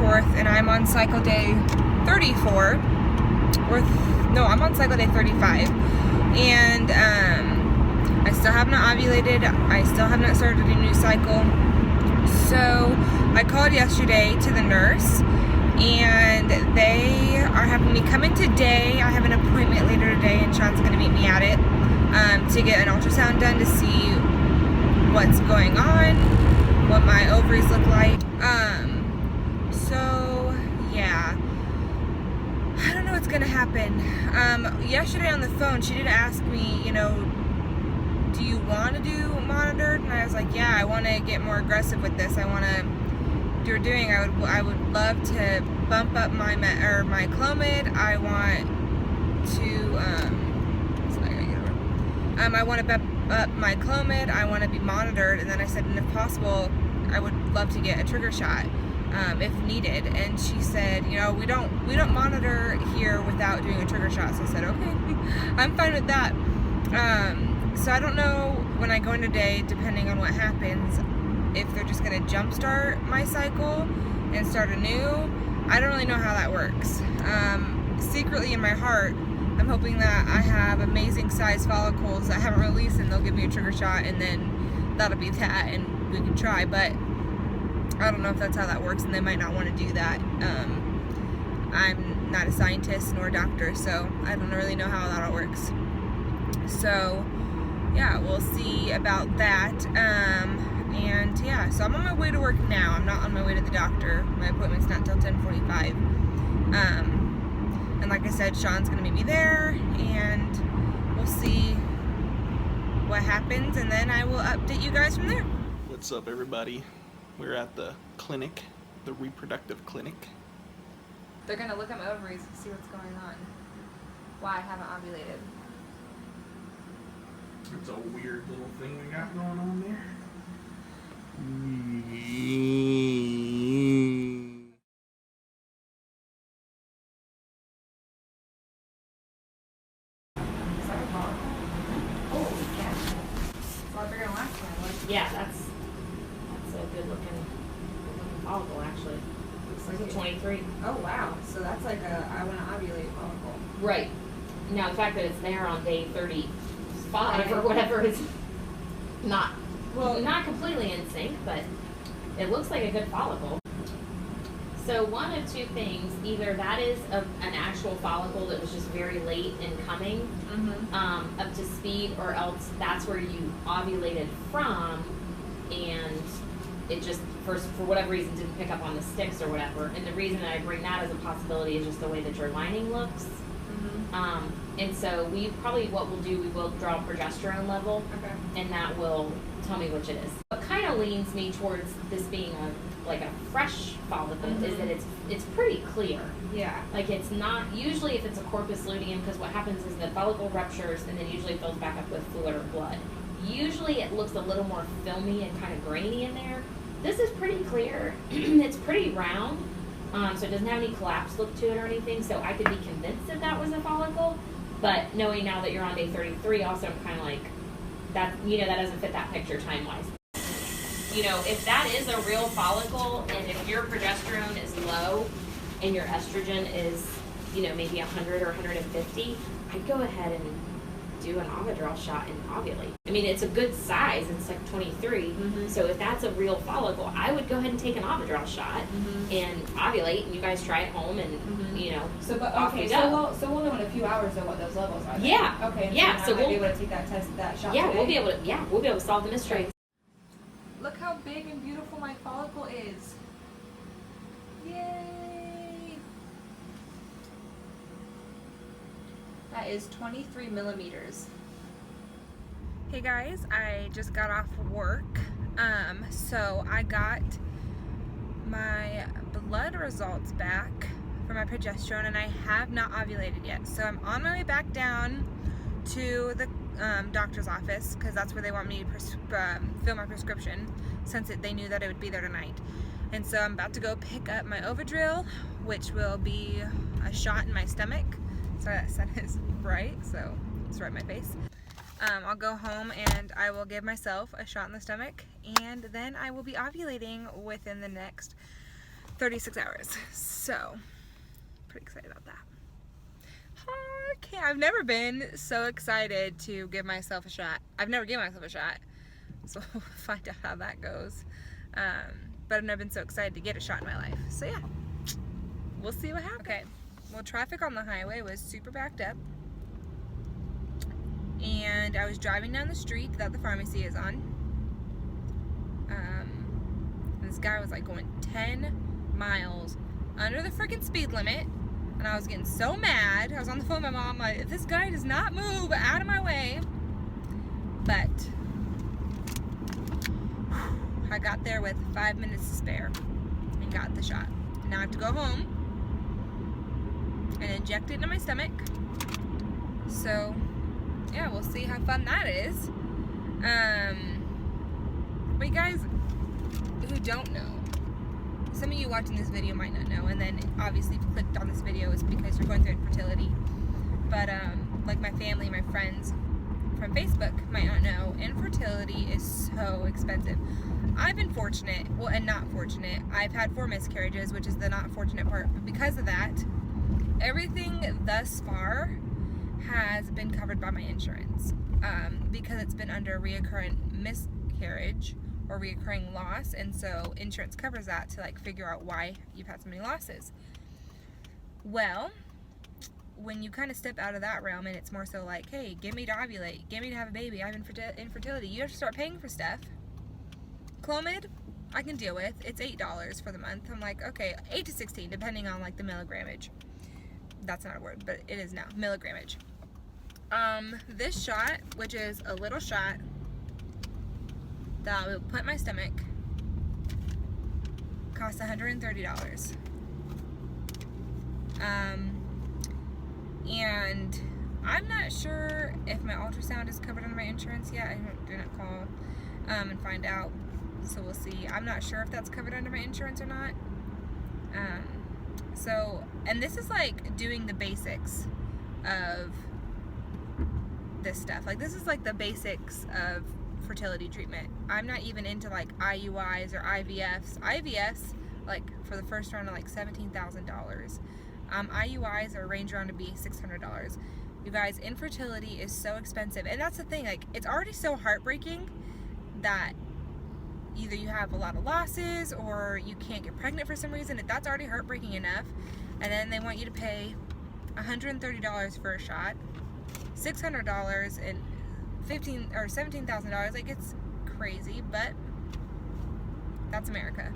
24th, and I'm on cycle day 34. No, I'm on cycle day 35. And I still have not ovulated. I still have not started a new cycle. So I called yesterday to the nurse, and they are having me come in today. I have an appointment later today, and Sean's going to meet me at it to get an ultrasound done to see what's going on, what my ovaries look like. So yeah, I don't know what's gonna happen. Yesterday on the phone, she did ask me, you know, do you want to do monitored? And I was like, yeah, I want to get more aggressive with this. I want to do doing. I would love to bump up my Clomid. I want to I want to bump up my Clomid. I want to be monitored. And then I said, and if possible, I would love to get a trigger shot if needed. And she said, you know, we don't monitor here without doing a trigger shot. So I said, okay, I'm fine with that. So I don't know when I go in today, depending on what happens, if they're just going to jumpstart my cycle and start anew. I don't really know how that works. Secretly in my heart, I'm hoping that I have amazing size follicles that haven't released, and they'll give me a trigger shot, and then that'll be that, and we can try. But I don't know if that's how that works, and they might not want to do that. I'm not a scientist nor a doctor, so I don't really know how that all works. So yeah, we'll see about that. And yeah, so I'm on my way to work now. I'm not on my way to the doctor. My appointment's not till 10:45. And like I said, Sean's gonna meet me there, and we'll see what happens, and then I will update you guys from there. What's up, everybody? We're at the clinic, the reproductive clinic. They're gonna look at my ovaries and see what's going on. Why I haven't ovulated. It's a weird little thing we got going on there. Yeah, that's a good looking follicle, actually. Looks like a 23. Oh wow, so that's like I want to ovulate follicle. Right. Now the fact that it's there on day 35 or whatever is not completely in sync, but it looks like a good follicle. So one of two things: either that is an actual follicle that was just very late in coming up to speed, or else that's where you ovulated from, and it just for whatever reason didn't pick up on the sticks or whatever. And the reason that I bring that as a possibility is just the way that your lining looks. And so what we'll do, we will draw a progesterone level, and that will tell me which it is. What kind of leans me towards this being a fresh follicle is that it's pretty clear. Yeah. Like it's not, usually if it's a corpus luteum, because what happens is the follicle ruptures and then usually fills back up with fluid or blood. Usually it looks a little more filmy and kind of grainy in there. This is pretty clear. It's pretty round, so it doesn't have any collapse look to it or anything, so I could be convinced that was a follicle. But knowing now that you're on day 33, also I'm kind of like, that, you know, that doesn't fit that picture time-wise. You know, if that is a real follicle, and if your progesterone is low and your estrogen is, you know, maybe 100 or 150, I'd go ahead and do an Ovidrel shot and ovulate. I mean, it's a good size. It's like 23. So if that's a real follicle, I would go ahead and take an Ovidrel shot and ovulate, and you guys try it home, and you know. So, but off okay, you go. so we'll know in a few hours though what those levels are. Then. Yeah. Okay. Yeah. So we'll be able to take that shot. Yeah, today. we'll be able to solve the mystery. Look how big and beautiful my follicle is. Yay! That is 23 millimeters. Hey guys, I just got off work. So I got my blood results back for my progesterone, and I have not ovulated yet. So I'm on my way back down to the doctor's office, because that's where they want me to fill my prescription, since they knew that it would be there tonight. And so I'm about to go pick up my Ovidrel, which will be a shot in my stomach. Sorry, that sun is bright, so it's right in my face. I'll go home and I will give myself a shot in the stomach, and then I will be ovulating within the next 36 hours. So, pretty excited about that. Okay, I've never been so excited to give myself a shot. I've never given myself a shot, so we'll find out how that goes. But I've never been so excited to get a shot in my life. So yeah, we'll see what happens. Okay, well, traffic on the highway was super backed up, and I was driving down the street that the pharmacy is on. This guy was like going 10 miles under the freaking speed limit, and I was getting so mad. I was on the phone with my mom, like, if this guy does not move out of my way. But I got there with 5 minutes to spare and got the shot. Now I have to go home and inject it into my stomach. So yeah, we'll see how fun that is. But you guys who don't know, some of you watching this video might not know, and then obviously if you clicked on this video it's because you're going through infertility. But like my family, my friends from Facebook might not know, infertility is so expensive. I've been fortunate, well, and not fortunate. I've had 4 miscarriages, which is the not fortunate part, but because of that, everything thus far has been covered by my insurance, because it's been under reoccurring miscarriage or reoccurring loss, and so insurance covers that to like figure out why you've had so many losses. Well, when you kind of step out of that realm and it's more so like, hey, get me to ovulate, get me to have a baby, I have infertility, you have to start paying for stuff. Clomid, I can deal with. It's $8 for the month. I'm like, okay, 8 to 16 depending on like the milligrammage. That's not a word, but it is now, milligrammage. This shot, which is a little shot that will put in my stomach, costs $130. And I'm not sure if my ultrasound is covered under my insurance yet. I didn't call and find out, so we'll see. I'm not sure if that's covered under my insurance or not. So, and this is like doing the basics of this stuff. Like, this is like the basics of fertility treatment. I'm not even into like IUIs or IVFs. IVFs, like for the first round, are like $17,000. IUIs are range around to be $600. You guys, infertility is so expensive, and that's the thing. Like, it's already so heartbreaking that either you have a lot of losses or you can't get pregnant for some reason. That's already heartbreaking enough, and then they want you to pay $130 for a shot, $600 and $15,000 or $17,000. Like, it's crazy, but that's America.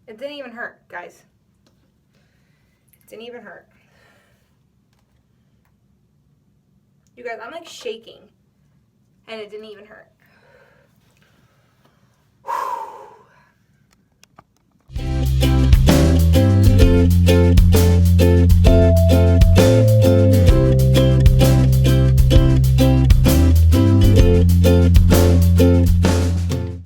It didn't even hurt, guys. It didn't even hurt. You guys, I'm like shaking, and it didn't even hurt.